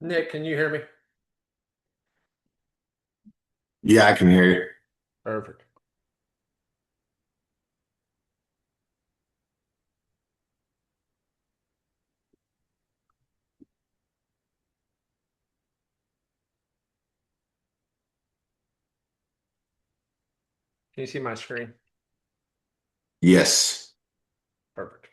Nick, can you hear me? Yeah, I can hear you. Perfect. Can you see my screen? Yes. Perfect.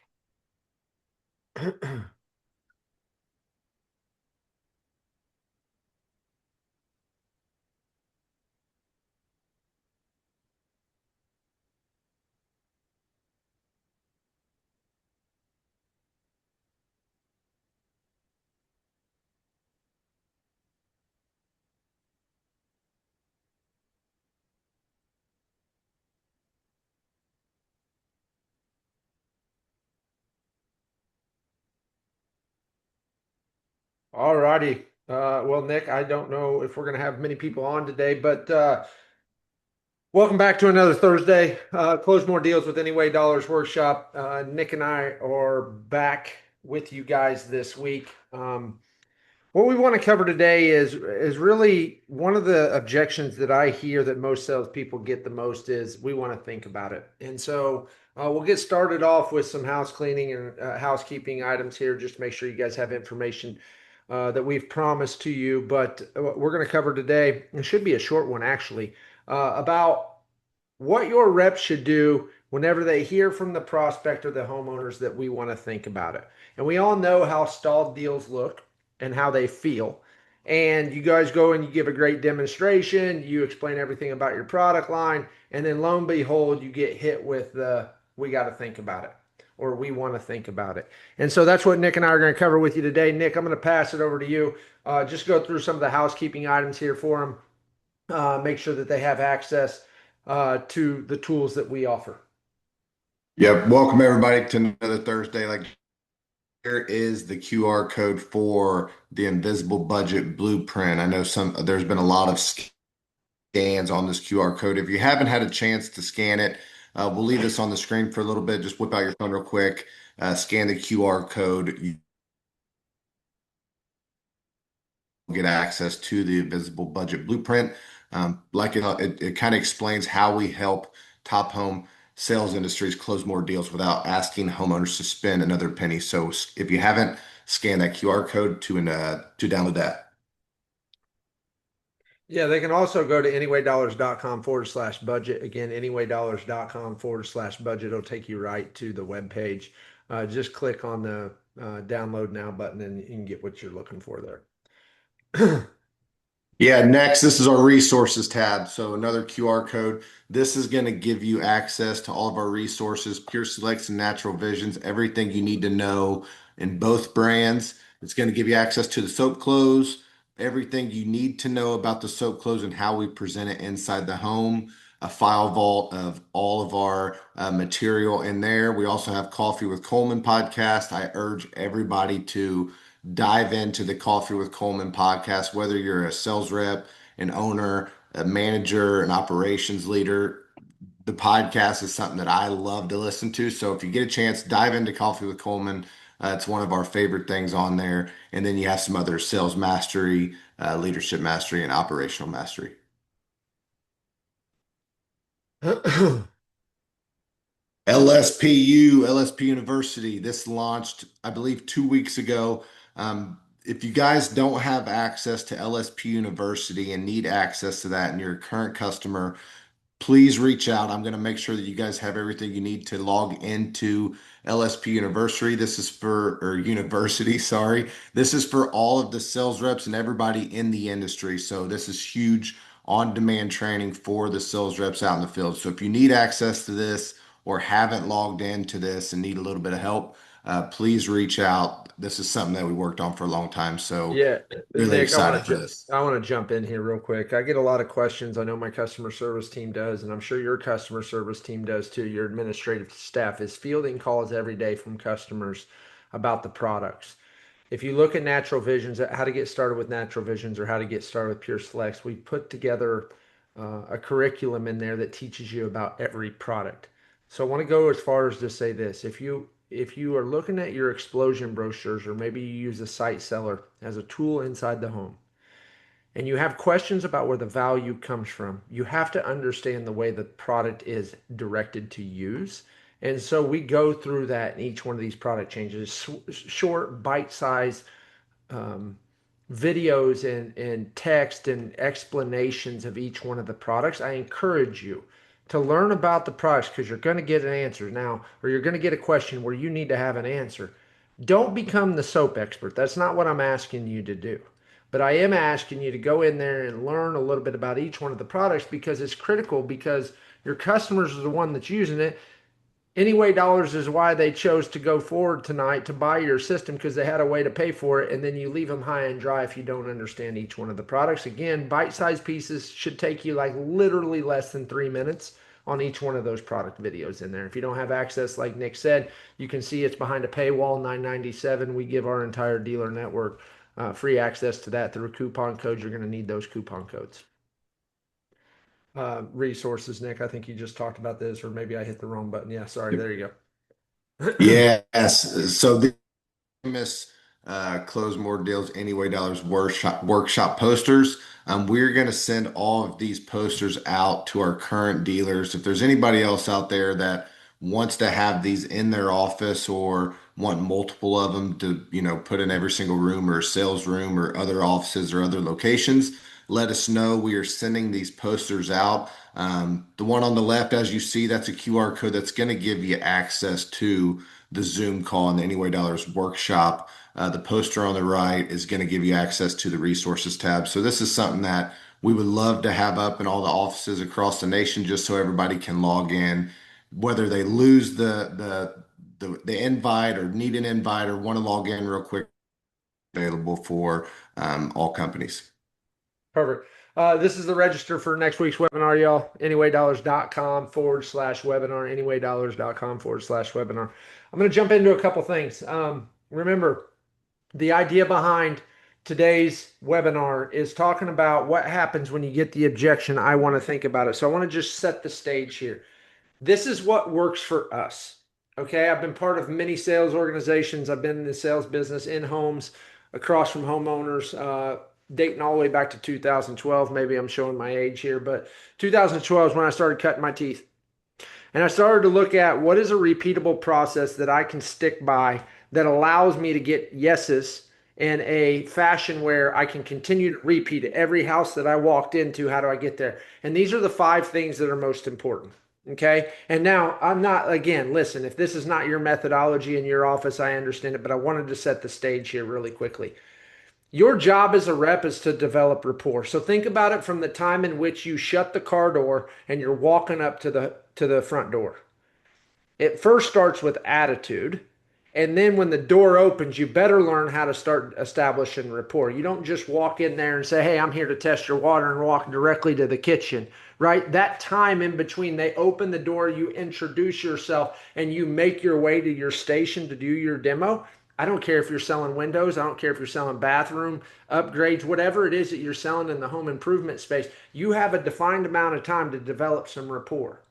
All righty. Well, Nick, I don't know if we're going to have many people on today, but welcome back to another Thursday. Close more deals with AnywayDollars Workshop. Nick and I are back with you guys this week. What we want to cover today is really one of the objections that I hear that most salespeople get the most is we want to think about it. And so we'll get started off with some house cleaning and housekeeping items here, just to make sure you guys have information that we've promised to you. But what we're going to cover today, it should be a short one actually, about what your reps should do whenever they hear from the prospect or the homeowners that we want to think about it. And we all know how stalled deals look and how they feel. And you guys go and you give a great demonstration, you explain everything about your product line, and then lo and behold, you get hit with the we got to think about it or we want to think about it. And so that's what Nick and I are going to cover with you today. Nick, I'm going to pass it over to you. Just go through some of the housekeeping items here for them, make sure that they have access to the tools that we offer. Yep. Welcome everybody to another Thursday. Like here is the QR code for the Invisible Budget Blueprint. I know there's been a lot of scans on this QR code. If you haven't had a chance to scan it, we'll leave this on the screen for a little bit. Just whip out your phone real quick, scan the QR code. You get access to the Invisible Budget Blueprint. It kind of explains how we help top home sales industries close more deals without asking homeowners to spend another penny. So if you haven't, scan that QR code to download that. Yeah, they can also go to anywaydollars.com/budget. Again, anywaydollars.com/budget. It'll take you right to the web page. Just click on the download now button and you can get what you're looking for there. Yeah, next, this is our resources tab. So another QR code. This is going to give you access to all of our resources, Pure Selects and Natural Visions, everything you need to know in both brands. It's going to give you access to the soap close, everything you need to know about the soap close and how we present it inside the home, a file vault of all of our material in there. We also have Coffee with Coleman podcast. I urge everybody to dive into the Coffee with Coleman podcast, whether you're a sales rep, an owner, a manager, an operations leader. The podcast is something that I love to listen to. So if you get a chance, dive into Coffee with Coleman. It's one of our favorite things on there. And then you have some other sales mastery, leadership mastery, and operational mastery. LSP University. This launched, I believe, 2 weeks ago. If you guys don't have access to LSP University and need access to that and you're a current customer, please reach out. I'm going to make sure that you guys have everything you need to log into LSP University. This is or university, sorry. This is for all of the sales reps and everybody in the industry. So this is huge on-demand training for the sales reps out in the field. So if you need access to this or haven't logged into this and need a little bit of help, please reach out. This is something that we worked on for a long time. So Yeah, really Nick, excited for this. I want to jump in here real quick. I get a lot of questions. I know my customer service team does, and I'm sure your customer service team does too. Your administrative staff is fielding calls every day from customers about the products. If you look at Natural Visions, how to get started with Natural Visions or how to get started with Pure Selects, we put together a curriculum in there that teaches you about every product. So I want to go as far as to say this: if you are looking at your explosion brochures, or maybe you use a site seller as a tool inside the home, and you have questions about where the value comes from, you have to understand the way the product is directed to use. And so we go through that in each one of these product changes, short, bite-sized um, videos and text and explanations of each one of the products. I encourage you to learn about the products because you're going to get an answer now, or you're going to get a question where you need to have an answer. Don't become the soap expert. That's not what I'm asking you to do. But I am asking you to go in there and learn a little bit about each one of the products because it's critical, because your customers are the one that's using it. AnywayDollars is why they chose to go forward tonight to buy your system, because they had a way to pay for it, and then you leave them high and dry if you don't understand each one of the products. Again, bite-sized pieces should take you like literally less than 3 minutes on each one of those product videos in there. If you don't have access, like Nick said, you can see it's behind a paywall, $9.97. We give our entire dealer network free access to that through coupon codes. You're going to need those coupon codes. Resources, Nick. I think you just talked about this, or maybe I hit the wrong button. Yeah, sorry. There you go. Yes. So the famous close more deals anyway dollars workshop posters. We're going to send all of these posters out to our current dealers. If there's anybody else out there that wants to have these in their office or want multiple of them to, put in every single room or sales room or other offices or other locations, let us know. We are sending these posters out. The one on the left, as you see, that's a QR code that's going to give you access to the Zoom call and the AnywayDollars workshop. The poster on the right is going to give you access to the resources tab. So this is something that we would love to have up in all the offices across the nation, just so everybody can log in, whether they lose the invite or need an invite or want to log in real quick. Available for all companies. Perfect. This is the register for next week's webinar, y'all. AnywayDollars.com/webinar. AnywayDollars.com/webinar. I'm going to jump into a couple things. Remember, the idea behind today's webinar is talking about what happens when you get the objection. I want to think about it. So I want to just set the stage here. This is what works for us. Okay. I've been part of many sales organizations. I've been in the sales business in homes, across from homeowners, dating all the way back to 2012. Maybe I'm showing my age here, but 2012 is when I started cutting my teeth. And I started to look at what is a repeatable process that I can stick by that allows me to get yeses in a fashion where I can continue to repeat it. Every house that I walked into, how do I get there? And these are the 5 things that are most important. Okay. And now I'm not, again, listen, if this is not your methodology in your office, I understand it, but I wanted to set the stage here really quickly. Your job as a rep is to develop rapport. So think about it from the time in which you shut the car door and you're walking up to the front door. It first starts with attitude. And then when the door opens, you better learn how to start establishing rapport. You don't just walk in there and say, hey, I'm here to test your water, and walk directly to the kitchen, right? That time in between, they open the door, you introduce yourself, and you make your way to your station to do your demo. I don't care if you're selling windows. I don't care if you're selling bathroom upgrades, whatever it is that you're selling in the home improvement space. You have a defined amount of time to develop some rapport.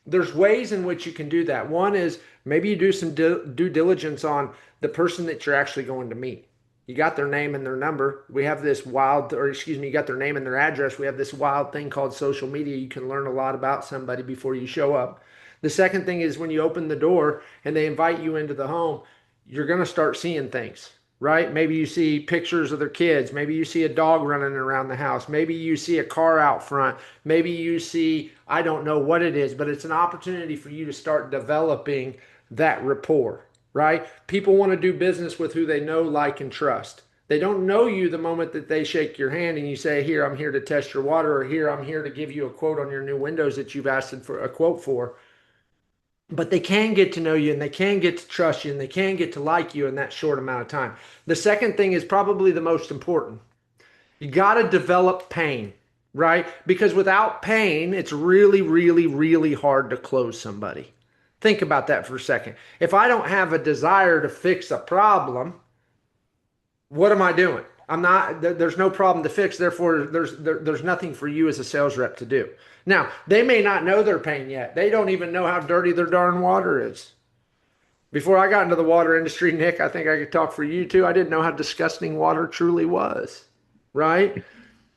There's ways in which you can do that. One is maybe you do some due diligence on the person that you're actually going to meet. You got their name and their number. We have this wild, or excuse me, you got their name and their address. We have this wild thing called social media. You can learn a lot about somebody before you show up. The second thing is when you open the door and they invite you into the home, you're going to start seeing things, right? Maybe you see pictures of their kids. Maybe you see a dog running around the house. Maybe you see a car out front. Maybe you see, I don't know what it is, but it's an opportunity for you to start developing that rapport, right? People want to do business with who they know, like, and trust. They don't know you the moment that they shake your hand and you say, here, I'm here to test your water, or here, I'm here to give you a quote on your new windows that you've asked for a quote for. But they can get to know you, and they can get to trust you, and they can get to like you in that short amount of time. The second thing is probably the most important. You got to develop pain, right? Because without pain, it's really, really, really hard to close somebody. Think about that for a second. If I don't have a desire to fix a problem, what am I doing? I'm not, there's no problem to fix. Therefore, there's nothing for you as a sales rep to do. Now, they may not know their pain yet. They don't even know how dirty their darn water is, Before I got into the water industry, Nick, I think I could talk for you too. I didn't know how disgusting water truly was, right?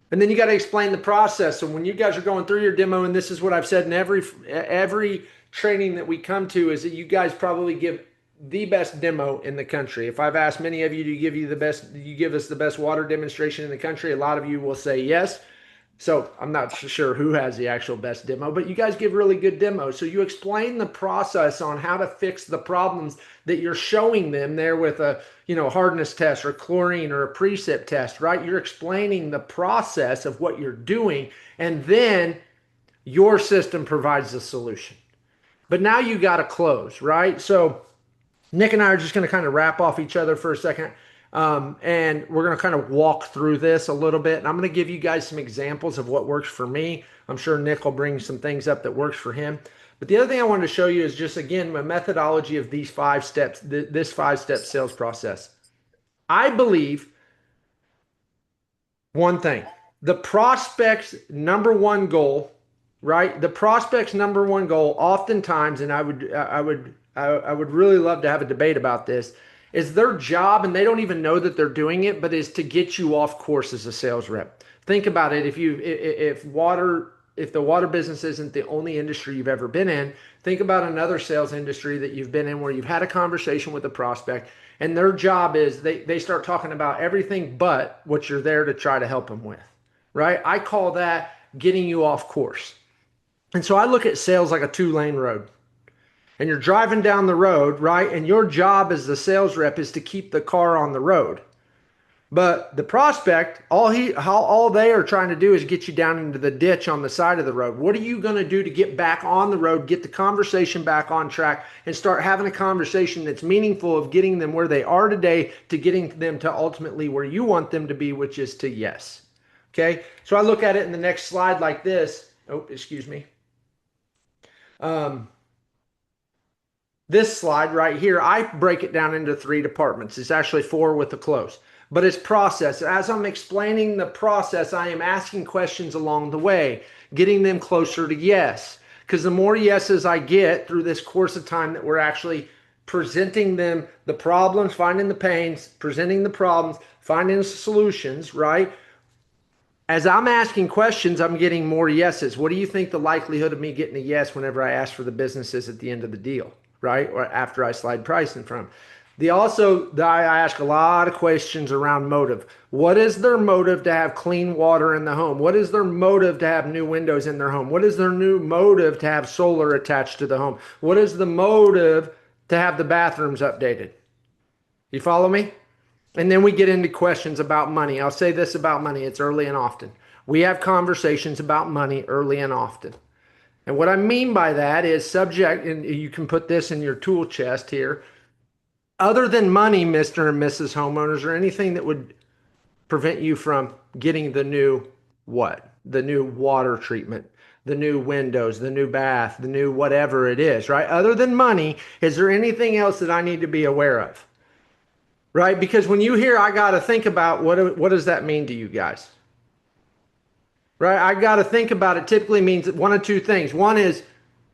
And then you got to explain the process. So when you guys are going through your demo, and this is what I've said in every training that we come to, is that you guys probably give the best demo in the country. If I've asked many of you to give you the best, you give us the best water demonstration in the country, a lot of you will say yes. So I'm not sure who has the actual best demo, but you guys give really good demos. So you explain the process on how to fix the problems that you're showing them there with a, hardness test or chlorine or a precip test, right? You're explaining the process of what you're doing, and then your system provides the solution. But now you got to close, right? So Nick and I are just going to kind of wrap off each other for a second. And we're going to kind of walk through this a little bit. And I'm going to give you guys some examples of what works for me. I'm sure Nick will bring some things up that works for him. But the other thing I wanted to show you is just, again, my methodology of these 5 steps, this 5-step sales process. I believe one thing, the prospect's number one goal, right? The prospect's number one goal oftentimes, and I would really love to have a debate about this, is their job, and they don't even know that they're doing it, but is to get you off course as a sales rep. Think about it. If the water business isn't the only industry you've ever been in, think about another sales industry that you've been in where you've had a conversation with a prospect, and their job is they start talking about everything but what you're there to try to help them with, right? I call that getting you off course. And so I look at sales like a 2-lane road. And you're driving down the road, right? And your job as the sales rep is to keep the car on the road. But the prospect, all they are trying to do is get you down into the ditch on the side of the road. What are you going to do to get back on the road, get the conversation back on track, and start having a conversation that's meaningful of getting them where they are today to getting them to ultimately where you want them to be, which is to yes. Okay? So I look at it in the next slide like this. Oh, excuse me. This slide right here, I break it down into 3 departments. It's actually 4 with the close, but it's process. As I'm explaining the process, I am asking questions along the way, getting them closer to yes. Because the more yeses I get through this course of time that we're actually presenting them the problems, finding the pains, presenting the problems, finding the solutions, right? As I'm asking questions, I'm getting more yeses. What do you think the likelihood of me getting a yes whenever I ask for the business is at the end of the deal, right? Or after I slide price in front of them. I ask a lot of questions around motive. What is their motive to have clean water in the home? What is their motive to have new windows in their home? What is their new motive to have solar attached to the home? What is the motive to have the bathrooms updated? You follow me? And then we get into questions about money. I'll say this about money. It's early and often. We have conversations about money early and often. And what I mean by that is subject, and you can put this in your tool chest here. Other than money, Mr. and Mrs. Homeowners, or anything that would prevent you from getting the new what? The new water treatment, the new windows, the new bath, the new whatever it is, right? Other than money, is there anything else that I need to be aware of? Right? Because when you hear, I got to think about what does that mean to you guys? Right? I got to think about it typically means one of 2 things. One is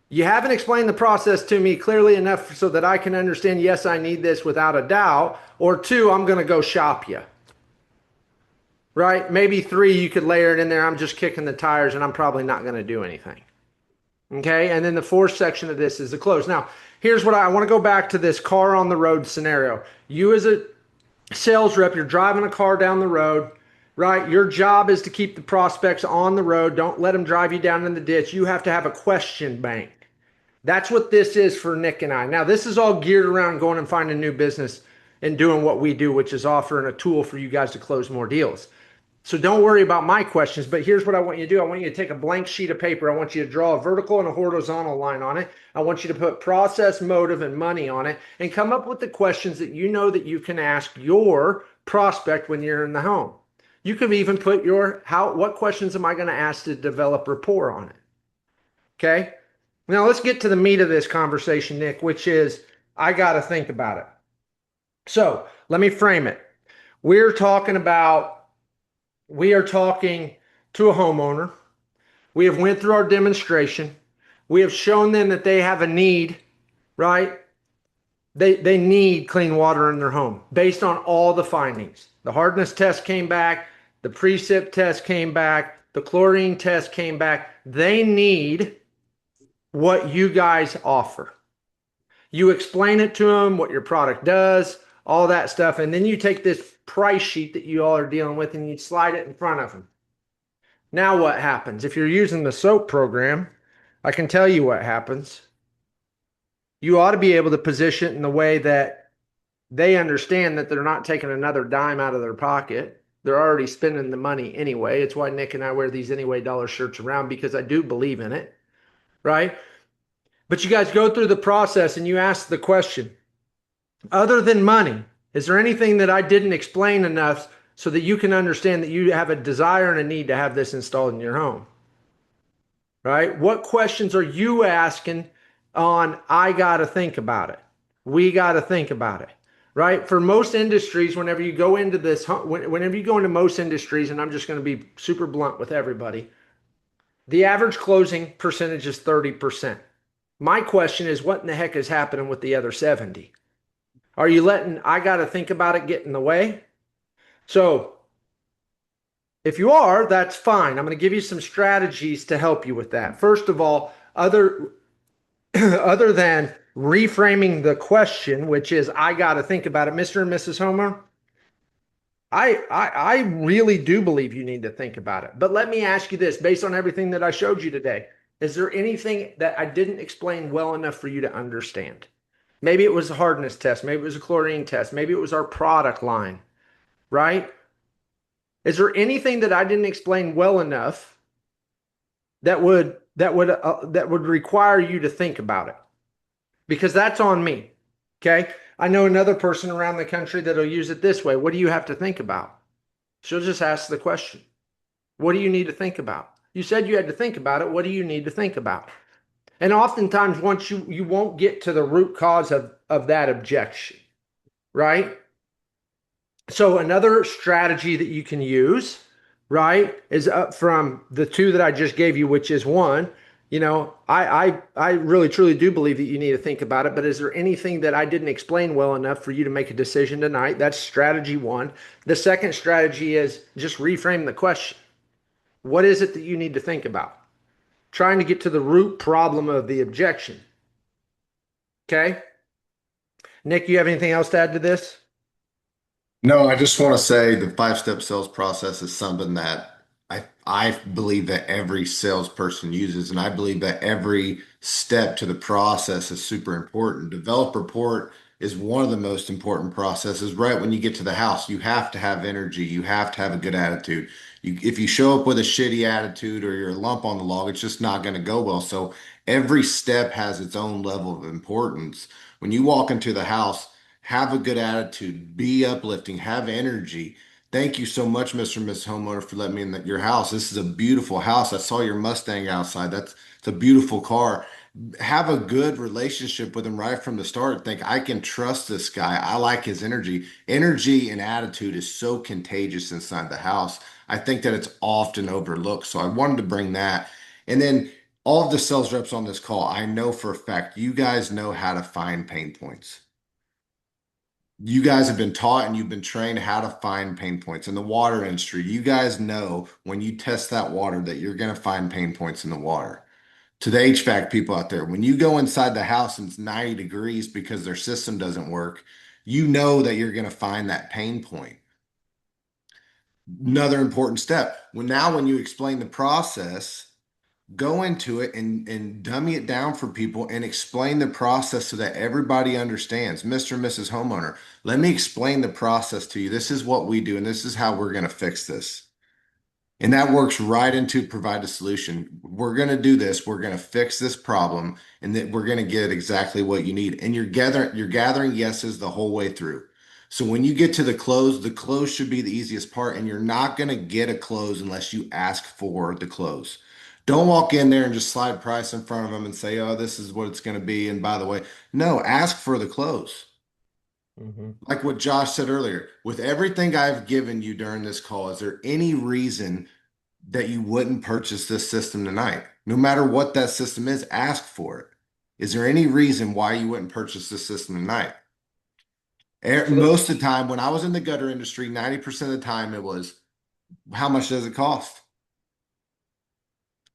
you haven't explained the process to me clearly enough so that I can understand, yes, I need this without a doubt. Or 2, I'm going to go shop you. Right? Maybe 3, you could layer it in there. I'm just kicking the tires and I'm probably not going to do anything. Okay? And then the 4th section of this is the close. Now, here's what I want to go back to this car on the road scenario. You as a sales rep, you're driving a car down the road, right? Your job is to keep the prospects on the road. Don't let them drive you down in the ditch. You have to have a question bank. That's what this is for Nick and I. Now, this is all geared around going and finding new business and doing what we do, which is offering a tool for you guys to close more deals. So don't worry about my questions, but here's what I want you to do. I want you to take a blank sheet of paper. I want you to draw a vertical and a horizontal line on it. I want you to put process, motive, and money on it and come up with the questions that you know that you can ask your prospect when you're in the home. You could even put what questions am I going to ask to develop rapport on it? Okay. Now let's get to the meat of this conversation, Nick, which is I got to think about it. So let me frame it. We are talking to a homeowner. We have went through our demonstration. We have shown them that they have a need, right? They need clean water in their home based on all the findings. The hardness test came back, the precip test came back, the chlorine test came back. They need what you guys offer. You explain it to them, what your product does, all that stuff, and then you take this price sheet that you all are dealing with and you slide it in front of them. Now what happens? If you're using the SOAP program, I can tell you what happens. You ought to be able to position it in the way that they understand that they're not taking another dime out of their pocket. They're already spending the money anyway. It's why Nick and I wear these Anyway Dollar shirts around, because I do believe in it, right? But you guys go through the process and you ask the question, other than money, is there anything that I didn't explain enough so that you can understand that you have a desire and a need to have this installed in your home? Right? What questions are you asking on, I got to think about it? We got to think about it. Right? For most industries, whenever you go into this, whenever you go into most industries, and I'm just going to be super blunt with everybody, the average closing percentage is 30%. My question is, what in the heck is happening with the other 70? Are you letting I got to think about it get in the way? So if you are, that's fine. I'm going to give you some strategies to help you with that. First of all, other than reframing the question, which is I got to think about it, Mr. and Mrs. Homer, I really do believe you need to think about it. But let me ask you this, based on everything that I showed you today, is there anything that I didn't explain well enough for you to understand? Maybe it was a hardness test. Maybe it was a chlorine test. Maybe it was our product line, right? Is there anything that I didn't explain well enough that would require you to think about it? Because that's on me. Okay. I know another person around the country that'll use it this way. What do you have to think about? She'll just ask the question. What do you need to think about? You said you had to think about it. What do you need to think about? And oftentimes, once you won't get to the root cause of that objection, right? So another strategy that you can use, right, is up from the two that I just gave you, which is one, I really truly do believe that you need to think about it, but is there anything that I didn't explain well enough for you to make a decision tonight? That's strategy one. The second strategy is just reframe the question. What is it that you need to think about? Trying to get to the root problem of the objection. Okay? Nick, you have anything else to add to this? No, I just want to say the five-step sales process is something that I believe that every salesperson uses, and I believe that every step to the process is super important. Develop report is one of the most important processes. Right when you get to the house, you have to have energy, you have to have a good attitude. If you show up with a shitty attitude or you're a lump on the log, it's just not going to go well. So every step has its own level of importance. When you walk into the house, have a good attitude, be uplifting, have energy. Thank you so much, Mr. and Miss Homeowner, for letting me in your house. This is a beautiful house. I saw your Mustang outside. It's a beautiful car. Have a good relationship with him right from the start. Think I can trust this guy. I like his energy. Energy and attitude is so contagious inside the house. I think that it's often overlooked. So I wanted to bring that. And then all of the sales reps on this call, I know for a fact you guys know how to find pain points. You guys have been taught and you've been trained how to find pain points in the water industry. You guys know when you test that water that you're going to find pain points in the water. To the HVAC people out there, when you go inside the house and it's 90 degrees because their system doesn't work, you know that you're going to find that pain point. Another important step. When you explain the process, go into it and dummy it down for people and explain the process so that everybody understands. Mr. and Mrs. Homeowner, let me explain the process to you. This is what we do, and this is how we're going to fix this. And that works right into provide a solution. We're going to do this. We're going to fix this problem, and that we're going to get exactly what you need. And you're gathering yeses the whole way through. So when you get to the close should be the easiest part, and you're not going to get a close unless you ask for the close. Don't walk in there and just slide price in front of them and say, "Oh, this is what it's going to be." And by the way, no, ask for the close. Mhm. Like what Josh said earlier, with everything I've given you during this call, is there any reason that you wouldn't purchase this system tonight? No matter what that system is, ask for it. Is there any reason why you wouldn't purchase this system tonight? So the Most of the time, when I was in the gutter industry, 90% of the time it was, how much does it cost?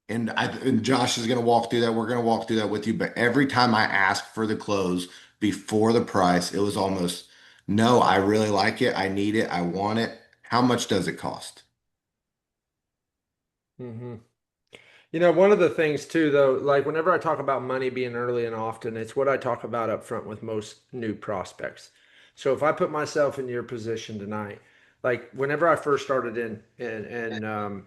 And Josh is going to walk through that. We're going to walk through that with you. But every time I asked for the close before the price, it was almost, no, I really like it. I need it. I want it. How much does it cost? Mhm. One of the things too, though, like whenever I talk about money being early and often, it's what I talk about up front with most new prospects. So if I put myself in your position tonight, like whenever I first started in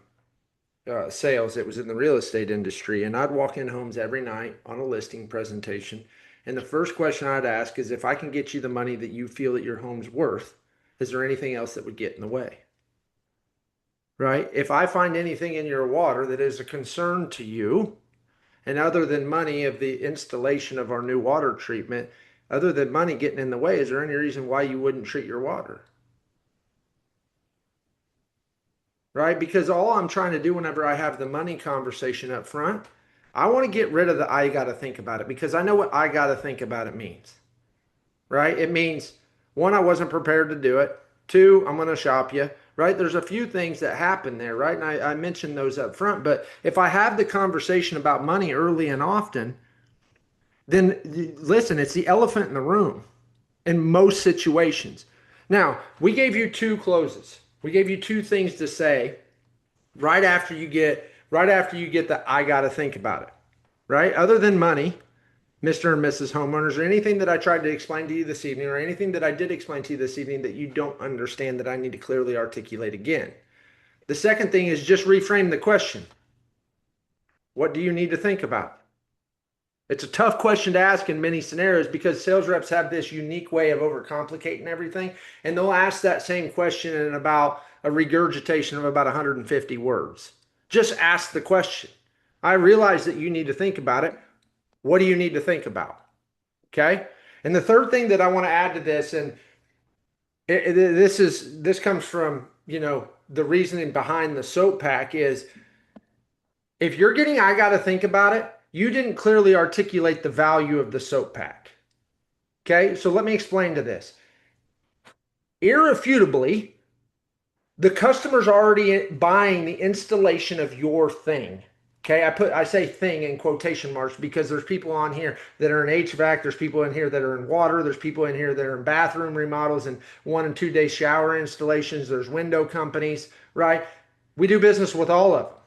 sales, it was in the real estate industry, and I'd walk in homes every night on a listing presentation, and the first question I'd ask is, if I can get you the money that you feel that your home's worth, is there anything else that would get in the way? Right? If I find anything in your water that is a concern to you, and other than money of the installation of our new water treatment, other than money getting in the way, is there any reason why you wouldn't treat your water? Right? Because all I'm trying to do whenever I have the money conversation up front, I want to get rid of the I got to think about it, because I know what I got to think about it means. Right? It means one, I wasn't prepared to do it. Two, I'm going to shop you. Right? There's a few things that happen there. Right? And I mentioned those up front. But if I have the conversation about money early and often, then listen, it's the elephant in the room in most situations. Now, we gave you two closes. We gave you two things to say right after you get the I got to think about it. Right? Other than money, Mr. and Mrs. Homeowners, or anything that I tried to explain to you this evening, or anything that I did explain to you this evening that you don't understand that I need to clearly articulate again. The second thing is just reframe the question. What do you need to think about? It's a tough question to ask in many scenarios because sales reps have this unique way of overcomplicating everything. And they'll ask that same question in about a regurgitation of about 150 words. Just ask the question. I realize that you need to think about it. What do you need to think about? Okay. And the third thing that I want to add to this, and this comes from, the reasoning behind the soap pack is, if you're getting, I got to think about it, you didn't clearly articulate the value of the soap pack. Okay, so let me explain to this. Irrefutably, the customer's already buying the installation of your thing. Okay, I say thing in quotation marks because there's people on here that are in HVAC, there's people in here that are in water, there's people in here that are in bathroom remodels and 1 and 2 day shower installations, there's window companies, right? We do business with all of them.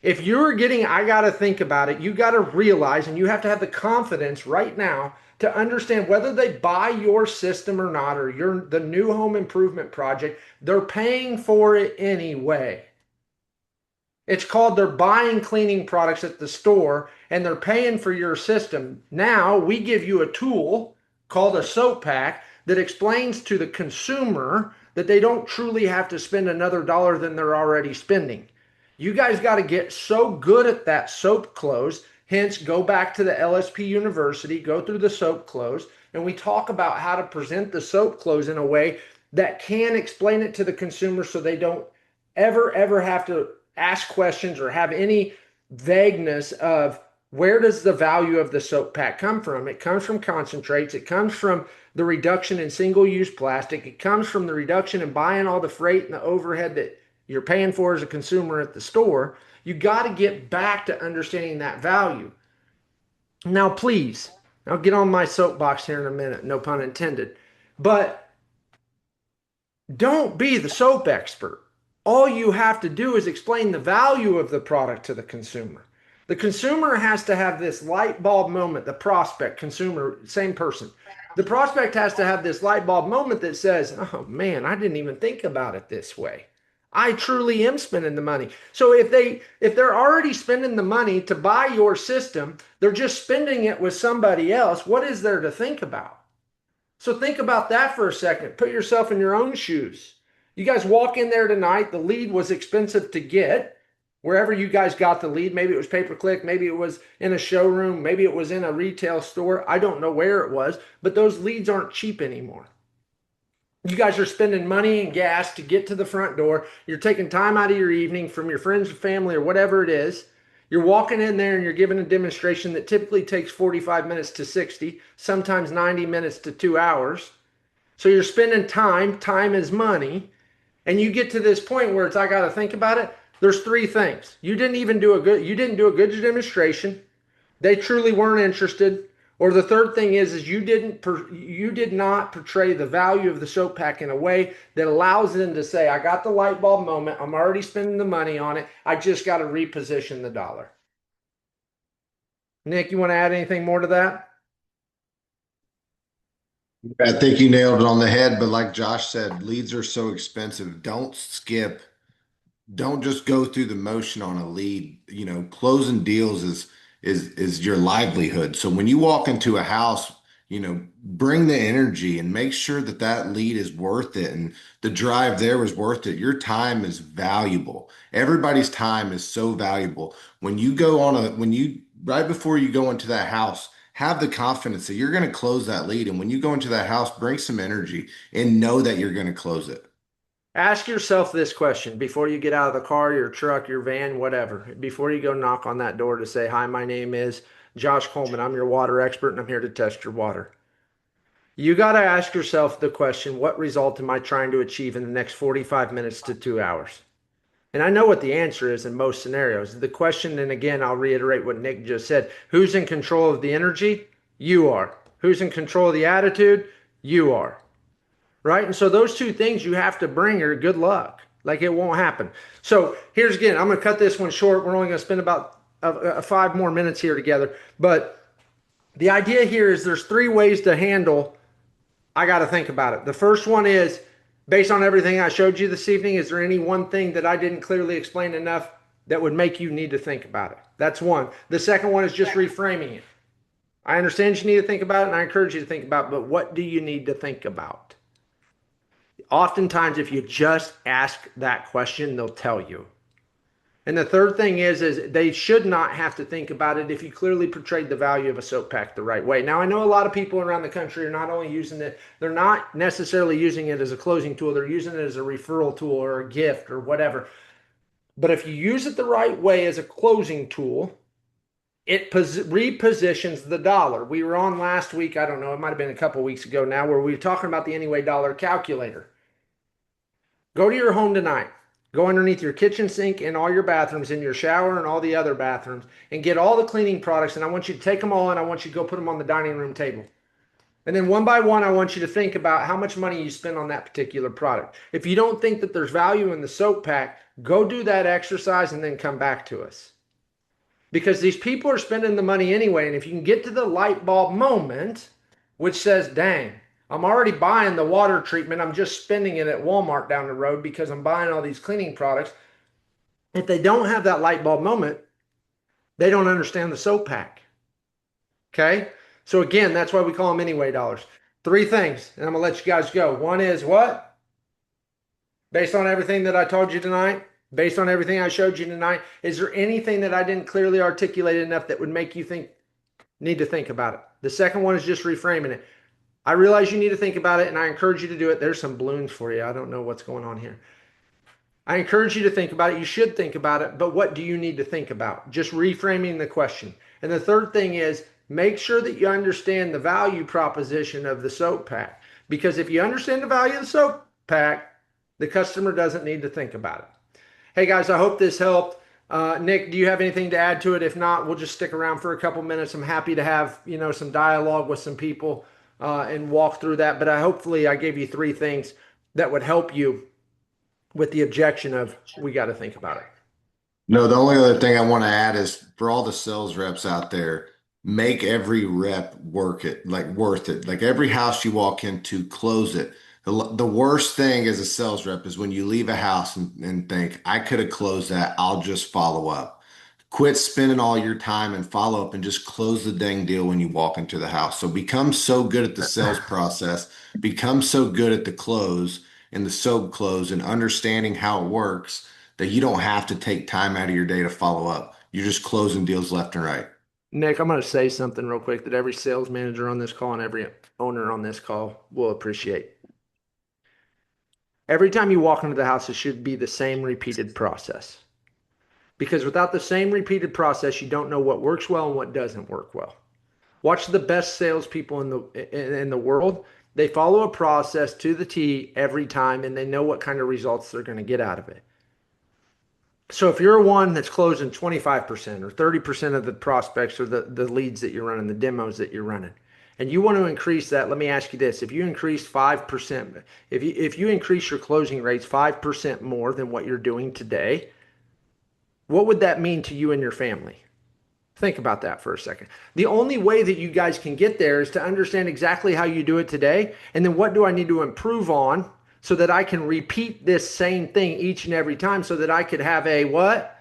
If you're getting, I got to think about it, you got to realize, and you have to have the confidence right now to understand whether they buy your system or not, or the new home improvement project, they're paying for it anyway. It's called they're buying cleaning products at the store and they're paying for your system. Now we give you a tool called a soap pack that explains to the consumer that they don't truly have to spend another dollar than they're already spending. You guys got to get so good at that soap close. Hence, go back to the LSP University, go through the soap close, and we talk about how to present the soap close in a way that can explain it to the consumer so they don't ever have to ask questions or have any vagueness of where does the value of the soap pack come from. It comes from concentrates. It comes from the reduction in single-use plastic. It comes from the reduction in buying all the freight and the overhead that you're paying for as a consumer at the store. You got to get back to understanding that value. Now, please, I'll get on my soapbox here in a minute, no pun intended, but don't be the soap expert. All you have to do is explain the value of the product to the consumer. The consumer has to have this light bulb moment, the prospect, consumer, same person. The prospect has to have this light bulb moment that says, oh man, I didn't even think about it this way. I truly am spending the money. So if they're already spending the money to buy your system, they're just spending it with somebody else. What is there to think about? So think about that for a second. Put yourself in your own shoes. You guys walk in there tonight. The lead was expensive to get. Wherever you guys got the lead, maybe it was pay-per-click, maybe it was in a showroom, maybe it was in a retail store. I don't know where it was, but those leads aren't cheap anymore. You guys are spending money and gas to get to the front door. You're taking time out of your evening from your friends and family or whatever it is. You're walking in there and you're giving a demonstration that typically takes 45 minutes to 60, sometimes 90 minutes to 2 hours. So you're spending time, time is money, and you get to this point where it's I got to think about it. There's three things. You didn't do a good demonstration. They truly weren't interested. Or the third thing is you did not portray the value of the soap pack in a way that allows them to say, I got the light bulb moment. I'm already spending the money on it. I just got to reposition the dollar. Nick, you want to add anything more to that? I think you nailed it on the head, but like Josh said, leads are so expensive. Don't just go through the motion on a lead. Closing deals is your livelihood. So when you walk into a house, bring the energy and make sure that that lead is worth it and the drive there was worth it. Your time is valuable. Everybody's time is so valuable. When you right before you go into that house, have the confidence that you're going to close that lead. And when you go into that house, bring some energy and know that you're going to close it. Ask yourself this question before you get out of the car, your truck, your van, whatever. Before you go knock on that door to say, Hi, my name is Josh Coleman. I'm your water expert and I'm here to test your water. You got to ask yourself the question, what result am I trying to achieve in the next 45 minutes to 2 hours? And I know what the answer is in most scenarios. The question, and again, I'll reiterate what Nick just said, who's in control of the energy? You are. Who's in control of the attitude? You are. Right? And so those two things you have to bring are good luck. Like it won't happen. So here's again, I'm going to cut this one short. We're only going to spend about 5 more minutes here together. But the idea here is there's three ways to handle I got to think about it. The first one is based on everything I showed you this evening, is there any one thing that I didn't clearly explain enough that would make you need to think about it? That's one. The second one is just reframing it. I understand you need to think about it and I encourage you to think about it, but what do you need to think about? Oftentimes, if you just ask that question, they'll tell you. And the third thing is they should not have to think about it if you clearly portrayed the value of a soap pack the right way. Now, I know a lot of people around the country are not only using it, they're not necessarily using it as a closing tool, they're using it as a referral tool or a gift or whatever. But if you use it the right way as a closing tool, it repositions the dollar. We were on last week, I don't know, it might have been a couple weeks ago now, where we were talking about the Anyway Dollar calculator. Go to your home tonight. Go underneath your kitchen sink and all your bathrooms, in your shower and all the other bathrooms, and get all the cleaning products. And I want you to take them all and I want you to go put them on the dining room table. And then one by one, I want you to think about how much money you spend on that particular product. If you don't think that there's value in the soap pack, go do that exercise and then come back to us. Because these people are spending the money anyway. And if you can get to the light bulb moment, which says, dang, I'm already buying the water treatment. I'm just spending it at Walmart down the road because I'm buying all these cleaning products. If they don't have that light bulb moment, they don't understand the soap pack. Okay. So again, that's why we call them anyway dollars. Three things, and I'm going to let you guys go. One is what? Based on everything that I told you tonight, based on everything I showed you tonight, is there anything that I didn't clearly articulate enough that would make you need to think about it? The second one is just reframing it. I realize you need to think about it and I encourage you to do it. There's some balloons for you. I don't know what's going on here. I encourage you to think about it. You should think about it, but what do you need to think about? Just reframing the question. And the third thing is make sure that you understand the value proposition of the soap pack. Because if you understand the value of the soap pack, the customer doesn't need to think about it. Hey guys, I hope this helped. Nick, do you have anything to add to it? If not, we'll just stick around for a couple minutes. I'm happy to have, some dialogue with some people and walk through that. But hopefully I gave you three things that would help you with the objection of we got to think about it. No, the only other thing I want to add is for all the sales reps out there, make every rep work it, like worth it. Like every house you walk into, close it. The worst thing as a sales rep is when you leave a house and think, I could have closed that. I'll just follow up. Quit spending all your time and follow up and just close the dang deal when you walk into the house. So become so good at the sales process, become so good at the close and the soap close and understanding how it works that you don't have to take time out of your day to follow up. You're just closing deals left and right. Nick, I'm going to say something real quick that every sales manager on this call and every owner on this call will appreciate. Every time you walk into the house, it should be the same repeated process. Because without the same repeated process, you don't know what works well and what doesn't work well. Watch the best salespeople in the world. They follow a process to the T every time, and they know what kind of results they're going to get out of it. So if you're one that's closing 25% or 30% of the prospects or the leads that you're running, the demos that you're running, and you want to increase that, let me ask you this. If you increase 5%, if you increase your closing rates 5% more than what you're doing today, what would that mean to you and your family? Think about that for a second. The only way that you guys can get there is to understand exactly how you do it today. And then what do I need to improve on so that I can repeat this same thing each and every time so that I could have a what?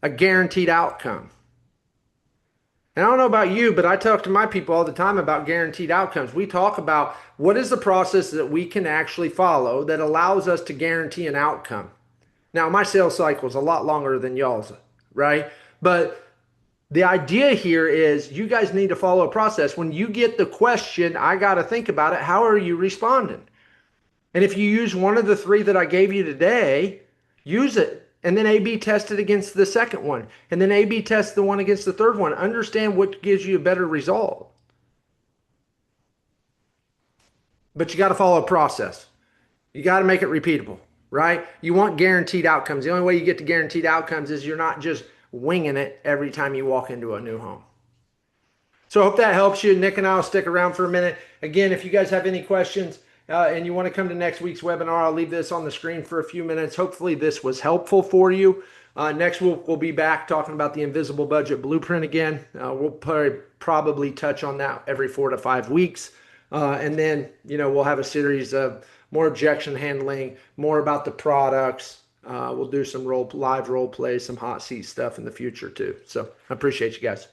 A guaranteed outcome. And I don't know about you, but I talk to my people all the time about guaranteed outcomes. We talk about what is the process that we can actually follow that allows us to guarantee an outcome. Now, my sales cycle is a lot longer than y'all's, right? But the idea here is you guys need to follow a process. When you get the question, I got to think about it. How are you responding? And if you use one of the three that I gave you today, use it. And then A/B test it against the second one. And then A/B test the one against the third one. Understand what gives you a better result. But you got to follow a process. You got to make it repeatable, right? You want guaranteed outcomes. The only way you get to guaranteed outcomes is you're not just winging it every time you walk into a new home. So I hope that helps you. Nick and I will stick around for a minute. Again, if you guys have any questions and you want to come to next week's webinar, I'll leave this on the screen for a few minutes. Hopefully this was helpful for you. Next we'll be back talking about the invisible budget blueprint again. We'll probably touch on that every 4 to 5 weeks. And then, we'll have a series of more objection handling, more about the products. We'll do some live role play, some hot seat stuff in the future too. So I appreciate you guys.